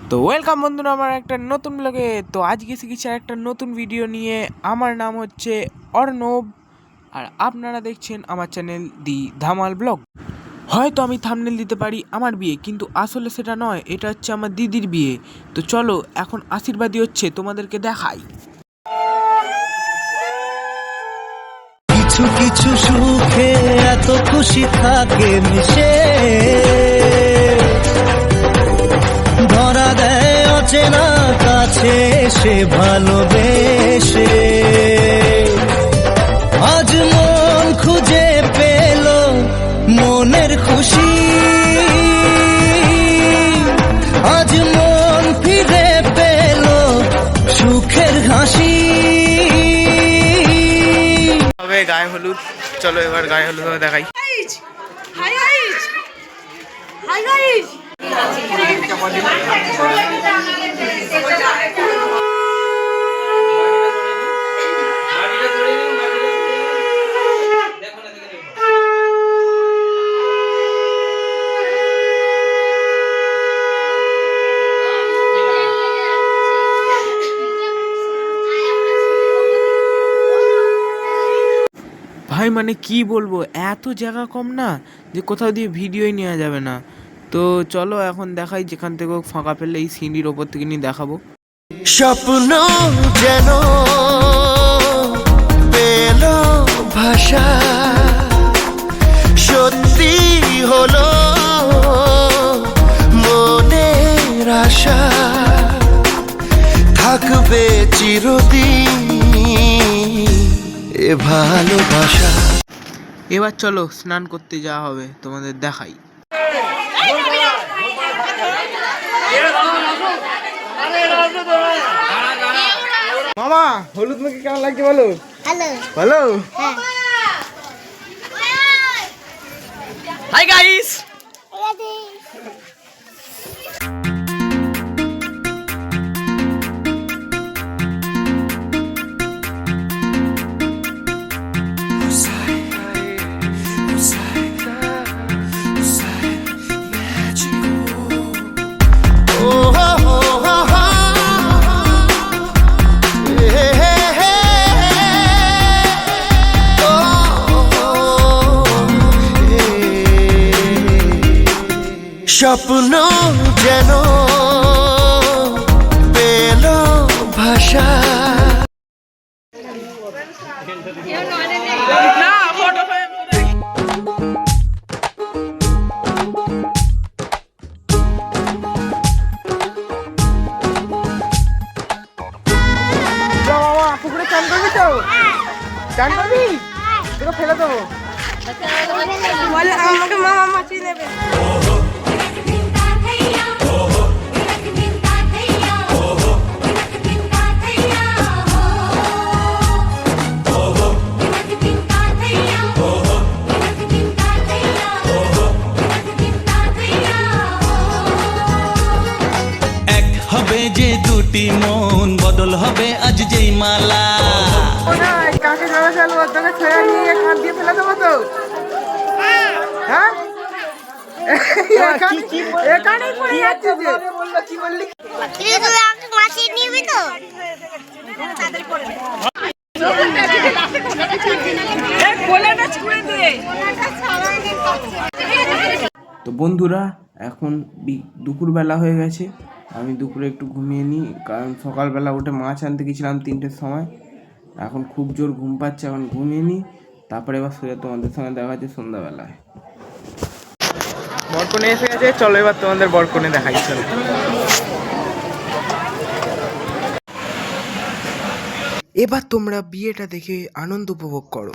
তো ওয়েলকাম বন্ধুরা আমার একটা নতুন ব্লগে। তো আজকে শিখেছি একটা নতুন ভিডিও নিয়ে। আমার নাম হচ্ছে অর্ণব আর আপনারা দেখছেন আমার চ্যানেল দি ধামাল ব্লগ। হয়তো আমি থাম্বনেল দিতে পারি আমার বিয়ে, কিন্তু আসলে সেটা নয়, এটা হচ্ছে আমার দিদির বিয়ে। তো চলো এখন আশীর্বাদী হচ্ছে তোমাদেরকে দেখাই। কিছু কিছু সুখে এত খুশি থাকে মিশে, ধরা দেয় অচেনা কাছে সে ভালোবেসে। আজ মন খুঁজে পেল মনের খুশি, আজ মন ফিরে পেল সুখের হাসি। গায়ে হলুদ, চলো এবার গায়ে হলুদ দেখাই। ভাই মানে কি বলবো, এত জায়গা কম না যে কোথাও দিয়ে ভিডিওই নেওয়া যাবে না। তো চলো এখন দেখাই, যেখান থেকে ফাঁকা পেলে এই সিঁড়ির ওপর থেকে নিয়ে দেখাবো। স্বপ্ন যেন পেল ভাষা, সত্যি হলো মনের আশা, থাকবে চিরদিন এ ভালোবাসা। এবার চলো স্নান করতে যাওয়া হবে, তোমাদের দেখাই। মামা হলুদ মুখে কেমন লাগছে বলো? হ্যালো ভালো। হ্যাঁ হাই গাইস। স্বপ্ন যেন পেল ভাষা। পুকুরে চান করবি তো? চান করবি? তোকে ফেলে দেবো। আমাকে মামা মাছি নেবে। হবে যে দুটি মন বদল হবে আজ যেই মালা। কাকে জড়া চালু তোকে ছেড়ে নিয়ে খাল দিয়ে ফেলে দেবো তো? হ্যাঁ এখানেই পড়ে যাচ্ছে যে। বললো কি বললি? মাছি নিবি তো? তো বন্ধুরা এখন দুপুরবেলা হয়ে গেছে। আমি দুপুরে একটু ঘুমিয়ে নিই, কারণ সকালবেলা উঠে মাছ আনতে গেছিলাম 3টের সময়। এখন খুব জোর ঘুম পাচ্ছে, এখন ঘুমিয়ে নিই, তারপরে এবার সোজা তোমাদের সঙ্গে দেখা হচ্ছে সন্ধ্যাবেলায়। বরকনে এসে গেছে, চলো এবার তোমাদের বরকনে দেখাই। চলো এবার তোমরা বিয়েটা দেখে আনন্দ উপভোগ করো।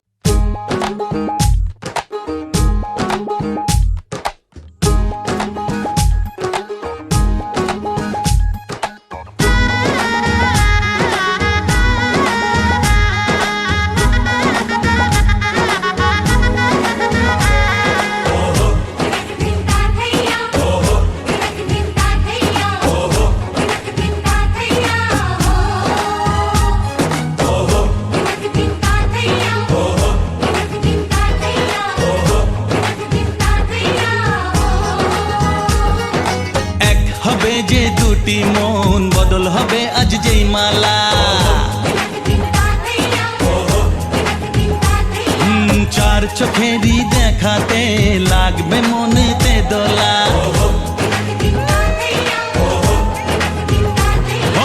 দুটি মন বদল হবে আজ যেই মালা চার চোখেরই দেখাতে লাগবে মনেতে দোলা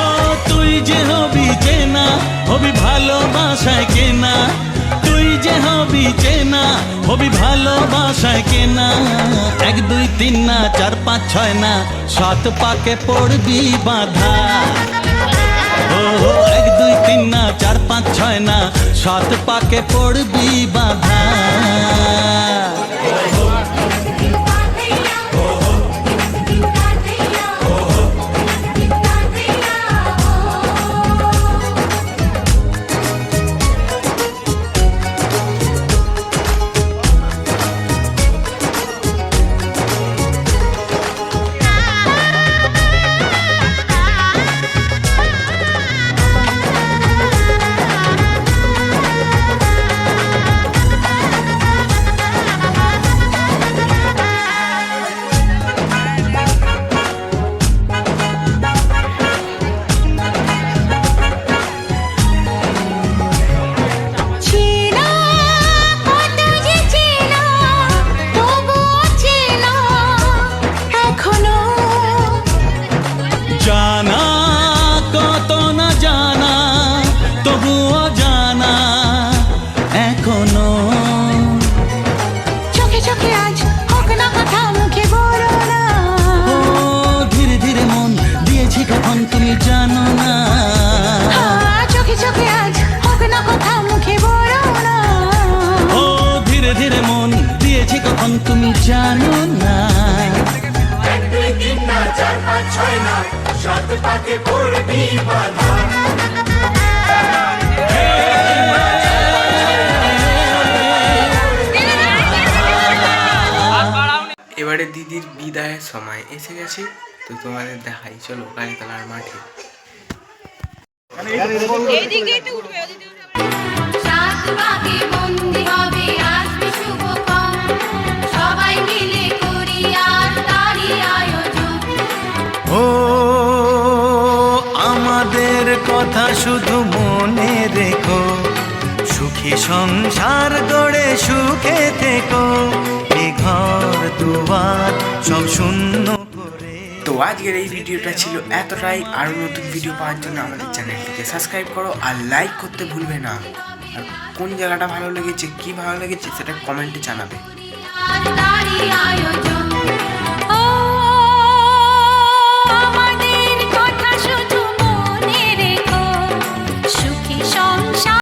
ও তুই যে হবি চেনা হবি ভালোবাসায় কেনা তুই যে হবি চেনা হবি ভালোবাসায় কেনা 1 2 3 না 4 5 6 না 7 পাকে পড়বি বাধা ও 1 2 3 না 4 5 6 না 7 পাকে পড়বি বাধা জানা কত না জানা তবুও জানা এখনো চোখে চোখে আজ হোক না কথা মুখে বলো না ও ধীরে ধীরে মন দিয়েছি কখন তুমি জানো না চোখে চোখে আজ হোক না কথা মুখে বলো না ও ধীরে ধীরে মন দিয়েছি কখন তুমি জানো না 1 2 3 না 4 5 6 না 7 পাকে পড়বি বাধা এবারে দিদির বিদায়ের সময় এসে গেছে, তো তোমাদের দেখাই, চলো কালীতলার মাঠে। সাত পাকে বন্দি হবে আসবে শুভক্ষণ সবাই মিলে করি আর তারই আয়োজন ও আমাদের কথা শুধু মনে রেখো সুখী সংসার গড়ে সুখে থেকো এ ঘর দুয়ার সব শূন্য করে। তো আজকের এই ভিডিওটা ছিল এতটাই। আরও নতুন ভিডিও পাওয়ার জন্য আমাদের চ্যানেলটিকে সাবস্ক্রাইব করো আর লাইক করতে ভুলবে না। আর কোন জায়গাটা ভালো লেগেছে, কি ভালো লেগেছে সেটা কমেন্টে জানাবে। আর তারই আয়োজন